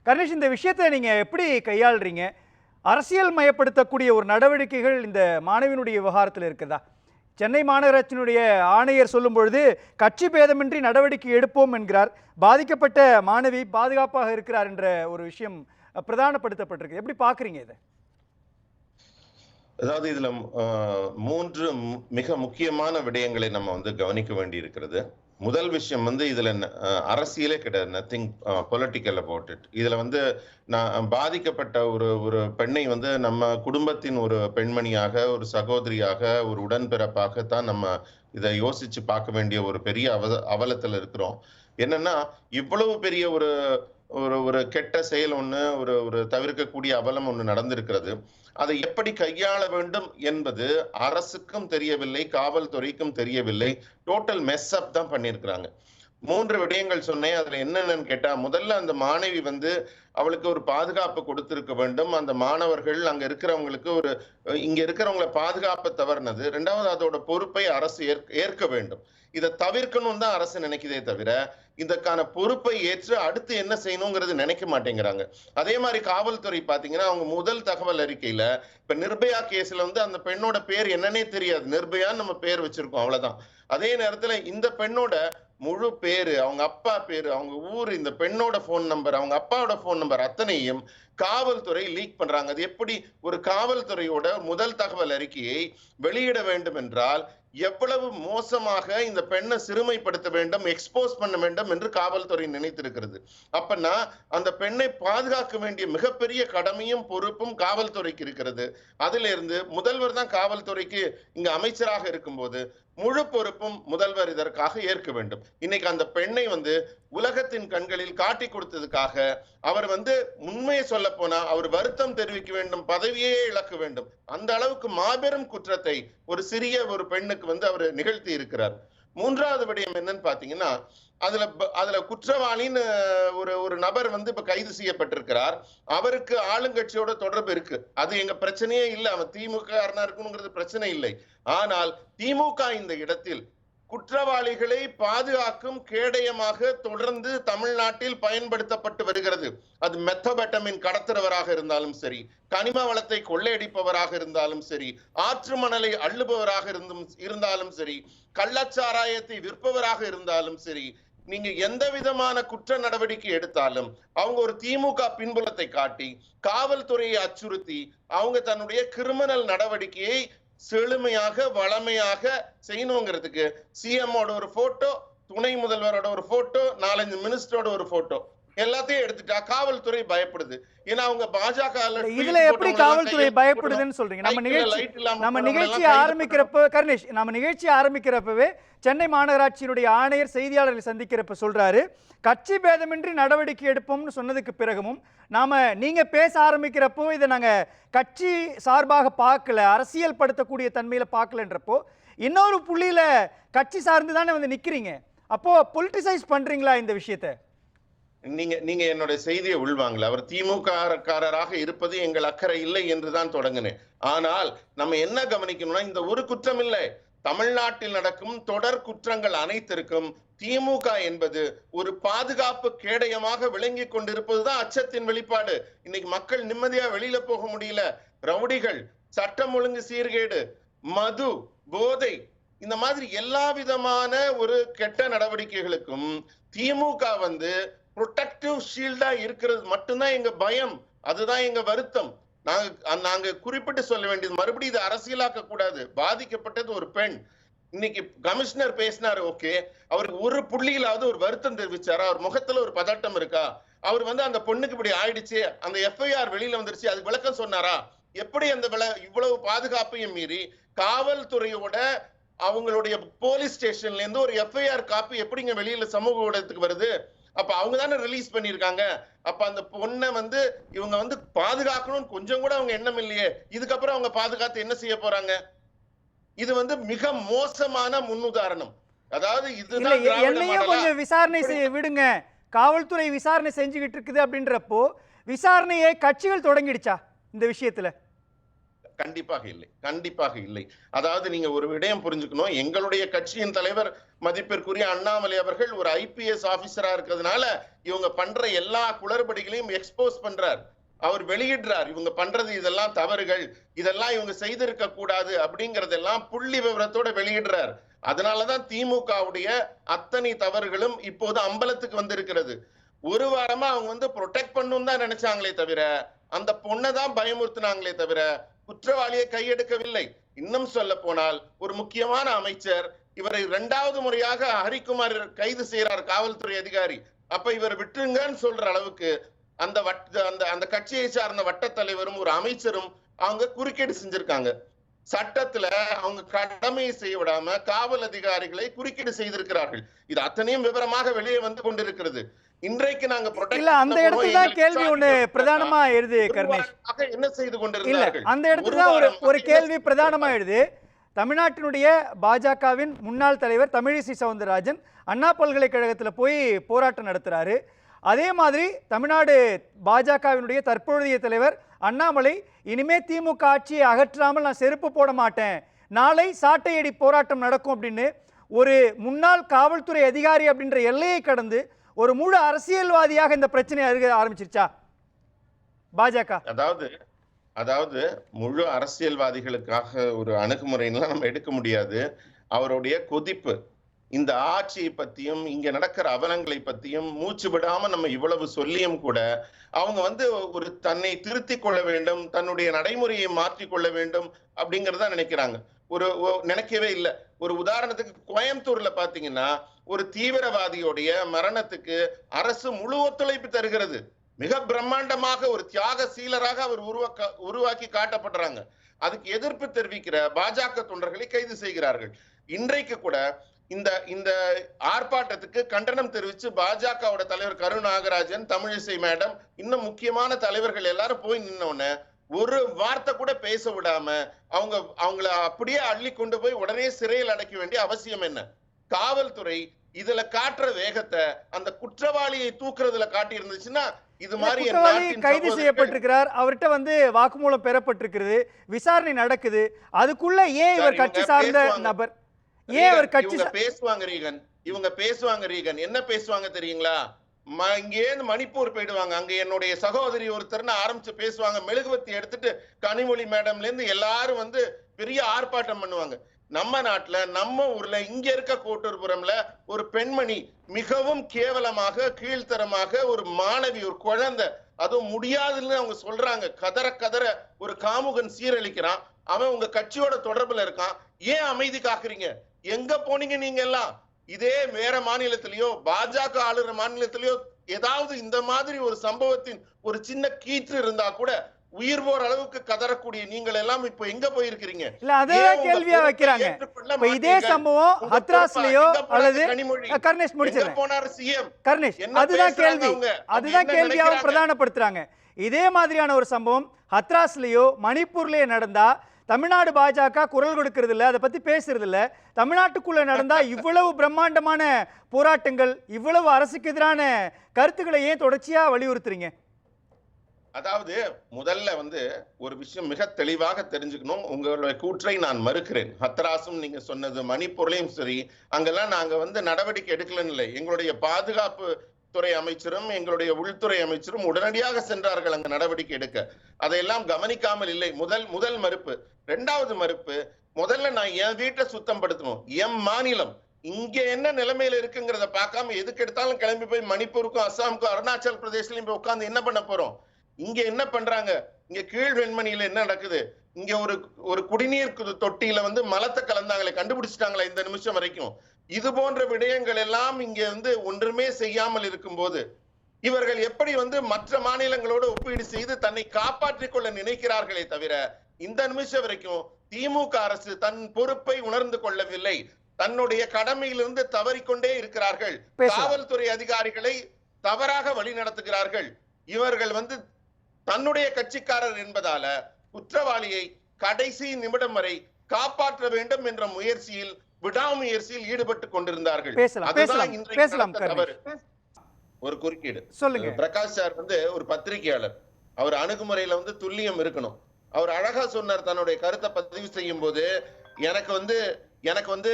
கணேஷ், இந்த விஷயத்தை நீங்க எப்படி கையாளுறீங்க? அரசியல் மயப்படுத்தக்கூடிய ஒரு நடவடிக்கைகள் இந்த மாணவியினுடைய விவகாரத்தில் இருக்குதா? சென்னை மாநகராட்சியினுடைய ஆணையர் சொல்லும் பொழுது கட்சி பேதமின்றி நடவடிக்கை எடுப்போம் என்கிறார். பாதிக்கப்பட்ட மாணவி பாதுகாப்பாக இருக்கிறார் என்ற ஒரு விஷயம் பிரதானப்படுத்தப்பட்டிருக்கு. எப்படி பார்க்குறீங்க இதை? அதாவது இதுல 3 மிக முக்கியமான விடயங்களை நம்ம கவனிக்க வேண்டி இருக்கிறது. முதல் விஷயம் இதுல அரசியலே கிடையாது. Nothing political about it. இதுல நான் பாதிக்கப்பட்ட ஒரு ஒரு பெண்ணை நம்ம குடும்பத்தின் ஒரு பெண்மணியாக, ஒரு சகோதரியாக, ஒரு உடன்பிறப்பாகத்தான் நம்ம இதை யோசிச்சு பார்க்க வேண்டிய ஒரு பெரிய அவலத்துல இருக்கிறோம். என்னன்னா, இவ்வளவு பெரிய ஒரு ஒரு ஒரு கெட்ட செயல் ஒண்ணு, ஒரு ஒரு தவிர்க்கக்கூடிய அவலம் ஒண்ணு நடந்திருக்கிறது. அதை எப்படி கையாள வேண்டும் என்பது அரசுக்கும் தெரியவில்லை, காவல்துறைக்கும் தெரியவில்லை. டோட்டல் மெஸ் அப் தான் பண்ணியிருக்கிறாங்க. 3 விடயங்கள் சொன்னேன். அதுல என்னென்னு கேட்டா, முதல்ல அந்த மாணவி அவளுக்கு ஒரு பாதுகாப்பு கொடுத்திருக்க வேண்டும். அந்த மாணவர்கள் அங்க இருக்கிறவங்களுக்கு இங்க இருக்கிறவங்களை பாதுகாப்பு தவறுனது. 2வது, அதோட பொறுப்பை அரசு ஏற்க வேண்டும். இதை தவிர்க்கணும் தான் அரசு நினைக்குதே தவிர, இதற்கான பொறுப்பை ஏற்று அடுத்து என்ன செய்யணுங்கிறது நினைக்க மாட்டேங்கிறாங்க. அதே மாதிரி காவல்துறை பாத்தீங்கன்னா, அவங்க முதல் தகவல் அறிக்கையில இப்ப நிர்பயா கேஸ்ல அந்த பெண்ணோட பேர் என்னன்னே தெரியாது. நிர்பயான்னு நம்ம பேர் வச்சிருக்கோம், அவ்வளவுதான். அதே நேரத்துல இந்த பெண்ணோட முழு பேரு, அவங்க அப்பா பேரு, அவங்க ஊரு, இந்த பெண்ணோட போன் நம்பர், அவங்க அப்பாவோட போன் நம்பர் அத்தனையும் காவல்துறை லீக் பண்றாங்க. அது எப்படி ஒரு காவல்துறையோட முதல் தகவல் அறிக்கையை வெளியிட வேண்டும் என்றால், எவ்வளவு மோசமாக இந்த பெண்ணை சிறுமைப்படுத்த வேண்டும், எக்ஸ்போஸ் பண்ண வேண்டும் என்று காவல்துறை நினைத்திருக்கிறது. அப்பனா அந்த பெண்ணை பாதுகாக்க வேண்டிய மிகப்பெரிய கடமையும் பொறுப்பும் காவல்துறைக்கு இருக்கிறது. அதுல இருந்து முதல்வர் தான் காவல்துறைக்கு இங்க அமைச்சராக இருக்கும்போது முழு பொறுப்பும் முதல்வர் இதற்காக ஏற்க வேண்டும். இன்னைக்கு அந்த பெண்ணை உலகத்தின் கண்களில் காட்டி கொடுத்ததுக்காக அவர் உண்மையை சொல்ல போனா அவர் வருத்தம் தெரிவிக்க வேண்டும், பதவியே இழக்க வேண்டும். அந்த அளவுக்கு மாபெரும் குற்றத்தை ஒரு சிறிய ஒரு பெண்ணுக்கு அவர் நிகழ்த்தி இருக்கிறார். 3வது விடயம் என்னன்னு பாத்தீங்கன்னா, அதுல குற்றவாளின்னு ஒரு நபர் இப்ப கைது செய்யப்பட்டிருக்கிறார். அவருக்கு ஆளுங்கட்சியோட தொடர்பு இருக்கு. அது எங்க பிரச்சனையே இல்லை. அவன் திமுக இருக்கணுங்கிறது பிரச்சனை இல்லை. ஆனால் திமுக இந்த இடத்தில் குற்றவாளிகளை பாதுகாக்கும் கேடயமாக தொடர்ந்து தமிழ்நாட்டில் பயன்படுத்தப்பட்டு வருகிறது. அது மெத்தபெட்டமின் கடத்துறவராக இருந்தாலும் சரி, கனிம வளத்தை கொள்ளையடிப்பவராக இருந்தாலும் சரி, ஆற்று மணலை அள்ளுபவராக இருந்தாலும் சரி, கள்ளச்சாராயத்தை விற்பவராக இருந்தாலும் சரி, நீங்க எந்த விதமான குற்ற நடவடிக்கை எடுத்தாலும் அவங்க ஒரு திமுக பின்புலத்தை காட்டி காவல்துறையை அச்சுறுத்தி அவங்க தன்னுடைய கிரிமினல் நடவடிக்கையை செழுமையாக வளமையாக செய்யணுங்கிறதுக்கு சிஎம்மோட ஒரு போட்டோ, துணை முதல்வரோட ஒரு போட்டோ, 4-5 மினிஸ்டரோட ஒரு போட்டோ எல்லாத்தையும் எடுத்துட்டா காவல்துறை பயப்படுது. ஏன்னா அவங்க பாஜக இதுல எப்படி காவல்துறை பயப்படுதுன்னு சொல்றீங்க? நம்ம நிகழ்ச்சி ஆரம்பிக்கிறப்ப கர்ணேஷ், நம்ம நிகழ்ச்சி ஆரம்பிக்கிறப்பவே சென்னை மாநகராட்சியினுடைய ஆணையர் செய்தியாளர்களை சந்திக்கிறப்ப சொல்றாரு, கட்சி பேதமின்றி நடவடிக்கை எடுப்போம்னு சொன்னதுக்கு பிறகும் நீங்க பேச ஆரம்பிக்கிறப்போ இதை நாங்க கட்சி சார்பாக பார்க்கல, அரசியல் படுத்தக்கூடிய தன்மையில பார்க்கலன்றப்போ இன்னொரு புள்ளியில கட்சி சார்ந்து தானே நிக்கிறீங்க. அப்போ பொலிட்டிசைஸ் பண்றீங்களா இந்த விஷயத்தை? நீங்க என்னோட செய்தியை உள்வாங்கல. அவர் திமுக காரராக இருப்பது எங்கள் அக்கறை இல்லை என்றுதான் தொடங்கினேன். ஆனால் நம்ம என்ன கவனிக்கணும்னா, இந்த ஒரு குற்றம் இல்லை, தமிழ்நாட்டில் நடக்கும் தொடர் குற்றங்கள் அனைத்திற்கும் திமுக என்பது ஒரு பாதுகாப்பு கேடயமாக விளங்கி கொண்டிருப்பதுதான் அச்சத்தின் வெளிப்பாடு. இன்னைக்கு மக்கள் நிம்மதியா வெளியில போக முடியல. ரவுடிகள், சட்டம் ஒழுங்கு சீர்கேடு, மது, போதை, இந்த மாதிரி எல்லா விதமான ஒரு கெட்ட நடவடிக்கைகளுக்கும் திமுக புரொடெக்டிவ் ஷீல்டா இருக்கிறது மட்டும்தான் எங்க பயம். அதுதான் எங்க வருத்தம். நாங்க குறிப்பிட்டு சொல்ல வேண்டியது, மறுபடியும் இது அரசியலாக்க கூடாது. பாதிக்கப்பட்டது ஒரு பெண். இன்னைக்கு கமிஷனர் பேசினாரு, ஓகே, அவருக்கு ஒரு புள்ளியிலாவது ஒரு வருத்தம் தெரிவிச்சாரா? அவர் முகத்துல ஒரு பதட்டம் இருக்கா? அவர் அந்த பொண்ணுக்கு இப்படி ஆயிடுச்சு, அந்த எஃப்ஐஆர் வெளியில வந்துருச்சு, அதுக்கு விளக்கம் சொன்னாரா? எப்படி இவ்வளவு பாதுகாப்பையும் மீறி காவல்துறையோட அவங்களுடைய போலீஸ் ஸ்டேஷன்ல இருந்து ஒரு எஃப்ஐஆர் காப்பி எப்படிங்க வெளியில சமூக ஊடகத்துக்கு வருது? அப்ப அவங்க தானே ரிலீஸ் பண்ணிருக்காங்க. அப்ப அந்த பொண்ணை இவங்க பாதுகாக்கணும்னு கொஞ்சம் கூட அவங்க எண்ணம் இல்லையே. இதுக்கப்புறம் அவங்க பாதுகாத்து என்ன செய்ய போறாங்க? இது மிக மோசமான முன்னுதாரணம். அதாவது என்னையும் கொஞ்சம் விசாரணை செய்ய விடுங்க. காவல்துறை விசாரணை செஞ்சுக்கிட்டு இருக்குது அப்படின்றப்போ விசாரணையை கட்சிகள் தொடங்கிடுச்சா இந்த விஷயத்துல? கண்டிப்பாக இல்லை, கண்டிப்பாக இல்லை. அதாவது நீங்க ஒரு விடயம் புரிஞ்சுக்கணும். எங்களுடைய கட்சியின் தலைவர் மதிப்பிற்குரிய அண்ணாமலை அவர்கள் ஒரு ஐபிஎஸ் ஆபீசரா இருக்கிறதுனால இவங்க பண்ற எல்லா குளறுபடிகளையும் எக்ஸ்போஸ் பண்றார். அவர் வெளியிடுறார், இவங்க பண்றது இதெல்லாம் தவறுகள், இதெல்லாம் இவங்க செய்திருக்க கூடாது அப்படிங்கறதெல்லாம் புள்ளி விவரத்தோட வெளியிடுறார். அதனாலதான் திமுகவுடைய அத்தனை தவறுகளும் இப்போது அம்பலத்துக்கு வந்திருக்கிறது. ஒரு வாரமா அவங்க வந்து ப்ரொடெக்ட் பண்ணும் தான் நினைச்சாங்களே தவிர, அந்த பொண்ணை தான் பயமுறுத்தினாங்களே தவிர குற்றவாளியை கையெடுக்கவில்லை. இன்னும் சொல்ல போனால் ஒரு முக்கியமான அமைச்சர் இவரை 2வது முறையாக ஹரிக்குமார் கைது செய்யறார் காவல்துறை அதிகாரி. அப்ப இவர் விட்டுருங்கன்னு சொல்ற அளவுக்கு அந்த கட்சியை சார்ந்த வட்ட தலைவரும் ஒரு அமைச்சரும் அவங்க குறுக்கீடு செஞ்சிருக்காங்க. சட்டத்துல அவங்க கடமையை செய்ய விடாம காவல் அதிகாரிகளை குறுக்கீடு செய்திருக்கிறார்கள். இது அத்தனையும் விவரமாக வெளியே வந்து கொண்டிருக்கிறது. இன்றைக்கு நாங்க அந்த இடத்துல தான் கேள்வி ஒண்ணு பிரதானமா எழுது கர்ணேஷ். என்ன செய்து கொண்டிருக்கிறார்கள்? அந்த இடத்துல தான் ஒரு கேள்வி பிரதானமா எழுது. தமிழ்நாட்டினுடைய பாஜகவின் முன்னாள் தலைவர் தமிழிசை சவுந்தரராஜன் அண்ணா பல்கலைக்கழகத்தில் போய் போராட்டம் நடத்துறாரு. அதே மாதிரி தமிழ்நாடு பாஜகவினுடைய தற்போதைய தலைவர் அண்ணாமலை இனிமே திமுக ஆட்சியை அகற்றாமல் நான் செருப்பு போட மாட்டேன், நாளை சாட்டையடி போராட்டம் நடக்கும் அப்படின்னு ஒரு முன்னாள் காவல்துறை அதிகாரி அப்படின்ற எல்லையை கடந்து ஒரு முழு அரசியல்வாதியாக இந்த பிரச்சனை ஆரம்பிச்சிருச்சா பாஜக? அதாவது முழு அரசியல்வாதிகளுக்காக ஒரு அணுகுமுறைலாம் நம்ம எடுக்க முடியாது. அவருடைய கொதிப்பு இந்த ஆட்சியை பத்தியும் இங்க நடக்கிற அவலங்களை பத்தியும் மூச்சு விடாம நம்ம இவ்வளவு சொல்லியும் கூட அவங்க வந்து ஒரு தன்னை திருத்தி கொள்ள வேண்டும், தன்னுடைய நடைமுறையை மாற்றிக்கொள்ள வேண்டும் அப்படிங்கறத நினைக்கிறாங்க. நினைக்கவே இல்லை. ஒரு உதாரணத்துக்கு கோயம்புத்தூர்ல பாத்தீங்கன்னா ஒரு தீவிரவாதியோடைய மரணத்துக்கு அரசு முழு ஒத்துழைப்பு தருகிறது. மிக பிரம்மாண்டமாக ஒரு தியாக சீலராக அவர் உருவாக்கி காட்டப்படுறாங்க. அதுக்கு எதிர்ப்பு தெரிவிக்கிற பாஜக தொண்டர்களை கைது செய்கிறார்கள். இன்றைக்கு கூட இந்த ஆர்ப்பாட்டத்துக்கு கண்டனம் தெரிவித்து பாஜகவோட தலைவர் கருநாகராஜன், தமிழிசை மேடம், இன்னும் முக்கியமான தலைவர்கள் எல்லாரும் போய் நின்னோன்னு ஒரு வார்த்தை கூட பேச விடாம அவங்கள அப்படியே அள்ளி கொண்டு போய் உடனே சிறையில் அடைக்க வேண்டிய அவசியம் என்ன? காவல்துறை இதுல காட்டுற வேகத்தை அந்த குற்றவாளியை தூக்குறதுல காட்டி இருந்துச்சுன்னா இது மாதிரி கைது செய்யப்பட்டிருக்கிறார், அவர்கிட்ட வந்து வாக்குமூலம் பெறப்பட்டிருக்கிறது, விசாரணை நடக்குது. அதுக்குள்ள ஏன் இவர் கட்சி சார்ந்த நபர், ஏன் அவர் கட்சி இவங்க பேசுவாங்க ரீகன் என்ன பேசுவாங்க தெரியுங்களா? இங்கே மணிப்பூர் போயிடுவாங்க, அங்க என்னுடைய சகோதரி ஒருத்தர்னு ஆரம்பிச்சு பேசுவாங்க. மெழுகுவத்தி எடுத்துட்டு கனிமொழி மேடம்ல இருந்து எல்லாரும் வந்து பெரிய ஆர்ப்பாட்டம் பண்ணுவாங்க. நம்ம நாட்டுல நம்ம ஊர்ல இங்க இருக்க கோட்டூர்புரம்ல ஒரு பெண்மணி மிகவும் கேவலமாக கீழ்த்தரமாக ஒரு மாணவி, ஒரு குழந்தை, அதுவும் முடியாதுன்னு அவங்க சொல்றாங்க. கதற ஒரு காமுகன் சீரழிக்கிறான், அவன் உங்க கட்சியோட தொடர்புல இருக்கான், ஏன் அமைதி காக்குறீங்க? எங்க போனீங்க நீங்க எல்லாம்? இதே வேற மாநிலத்திலயோ பாஜக ஆளுற மாநிலத்திலயோ ஏதாவது இந்த மாதிரி ஒரு சம்பவத்தின் ஒரு சின்ன கீற்று இருந்தா கூட உயிர் போற அளவுக்கு கதறக்கூடிய நீங்கள் எல்லாம் இப்ப எங்க போயிருக்கிறீங்க? இல்ல அதே கேள்வியா வைக்கிறாங்க. இதே சம்பவம் ஹத்ராஸ்லயோ அல்லது கர்ணேஷ் முடிச்சிருங்க போனாரு சிஎம் கர்ணேஷ், அதுதான் கேள்வியாவும் பிரதானப்படுத்துறாங்க. இதே மாதிரியான ஒரு சம்பவம் ஹத்ராஸ்லயோ மணிப்பூர்லயோ நடந்தா தமிழ்நாடு பாஜக குரல் கொடுக்கிறது இல்ல, அதை பத்தி பேசுறது இல்ல. தமிழ்நாட்டுக்குள்ள நடந்தா இவ்வளவு பிரம்மாண்டமான போராட்டங்கள், இவ்வளவு அரசுக்கு எதிரான கருத்துக்களை ஏன் தொடர்ச்சியா வலியுறுத்துறீங்க? அதாவது முதல்ல வந்து ஒரு விஷயம் மிக தெளிவாக தெரிஞ்சுக்கணும். உங்களுடைய கூற்றை நான் மறுக்கிறேன். ஹத்ராஸும் நீங்க சொன்னது, மணிப்பூர்லயும் சரி, அங்கெல்லாம் நாங்க வந்து நடவடிக்கை எடுக்கலன்னு இல்லை. எங்களுடைய பாதுகாப்பு துறை அமைச்சரும் எங்களுடைய உள்துறை அமைச்சரும் உடனடியாக சென்றார்கள் அங்க நடவடிக்கை எடுக்க. அதையெல்லாம் கவனிக்காமல் இல்லை. முதல் மறுப்பு. 2வது மறுப்பு, முதல்ல நான் என் வீட்டை சுத்தம் படுத்தணும். என் மாநிலம் இங்க என்ன நிலைமையில இருக்குங்கிறத பார்க்காம எதுக்கு எடுத்தாலும் கிளம்பி போய் மணிப்பூருக்கும் அஸ்ஸாமுக்கும் அருணாச்சல் பிரதேசலையும் போய் உட்கார்ந்து என்ன பண்ண போறோம்? இங்க என்ன பண்றாங்க? இங்க கீழ் வெண்மணியில என்ன நடக்குது? இங்க ஒரு குடிநீர் தொட்டியில வந்து மலத்தை கலந்தாங்களே, கண்டுபிடிச்சிட்டாங்களா இந்த நிமிஷம் வரைக்கும்? இது போன்ற விடயங்கள் எல்லாம் இங்க வந்து ஒன்றுமே செய்யாமல் இருக்கும்போது இவர்கள் எப்படி வந்து மற்ற மாநிலங்களோடு ஒப்பீடு செய்து தன்னை காப்பாற்றிக் கொள்ள நினைக்கிறார்களே தவிர இந்த நிமிஷம் வரைக்கும் திமுக அரசு தன் பொறுப்பை உணர்ந்து கொள்ளவில்லை. தன்னுடைய கடமையிலிருந்து தவறிக்கொண்டே இருக்கிறார்கள். காவல்துறை அதிகாரிகளை தவறாக வழி நடத்துகிறார்கள். இவர்கள் வந்து தன்னுடைய கட்சிக்காரர் என்பதால குற்றவாளியை கடைசி நிமிடம் வரை காப்பாற்ற வேண்டும் என்ற முயற்சியில் விடாமுயற்சியில் ஈடுபட்டு கொண்டிருந்தார்கள். ஒரு குறுக்கீடு சொல்லுங்க. பிரகாஷ் சார் வந்து ஒரு பத்திரிகையாளர், அவர் அணுகுமுறையில வந்து துல்லியம் இருக்கணும். அவர் அழகா சொன்னார் தன்னுடைய கருத்தை பதிவு செய்யும் போது. எனக்கு வந்து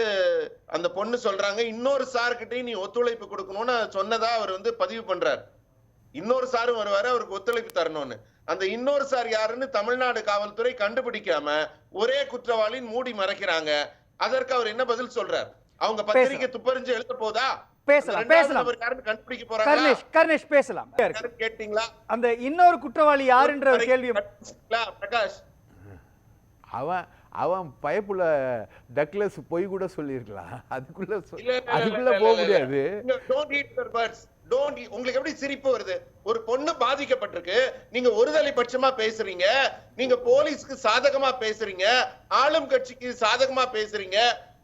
அந்த பொண்ணு சொல்றாங்க இன்னொரு சார்கிட்டையும் நீ ஒத்துழைப்பு கொடுக்கணும்னு சொன்னதா அவர் வந்து பதிவு பண்றார். இன்னொரு சாரும் வருவாரு அவருக்கு ஒத்துழைப்பு தரணும்னு. அந்த இன்னொரு சார் யாருன்னு தமிழ்நாடு காவல்துறை கண்டுபிடிக்காம ஒரே குற்றவாளின்னு மூடி மறைக்கிறாங்க. அதற்கு அவர் என்ன பதில் சொல்றார்? அவங்க பத்திரிக்கை துப்பறிஞ்சு எழுத போதா? பேசலாம். கண்டுபிடிக்க போறாங்க. கர்ணேஷ் பேசலாம். கேட்டீங்களா? அந்த இன்னொரு குற்றவாளி யாருன்ற கேள்வி பிரகாஷ், அவன் பயப்புல டக்ளஸ் பொய் கூட சொல்லிருக்கலாம். அதுக்குள்ள போக முடியாது. உங்களுக்கு எப்படி சிரிப்பு வருது? ஒரு பொண்ணு பாதிக்கப்பட்டிருக்கு, நீங்க ஒருதலை பட்சமா பேசுறீங்க, நீங்க போலீஸ்க்கு சாதகமா பேசுறீங்க, ஆளும் கட்சிக்கு சாதகமா பேசுறீங்க,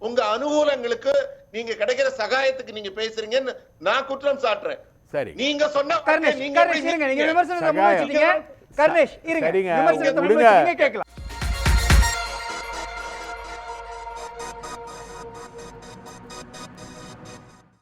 உங்க அனுகூலங்களுக்கு நீங்க கிடைக்கிற சகாயத்துக்கு நீங்க பேசுறீங்கன்னு நான் குற்றம் சாட்டுறேன். சரி, நீங்க சொன்ன கர்ணேஷ் இருங்க, நீங்க விமர்சனத்தை முன்வச்சிட்டீங்க. கர்ணேஷ் இருங்க, விமர்சனத்தை முன்வச்சிட்டீங்க, கேட்கலாம்.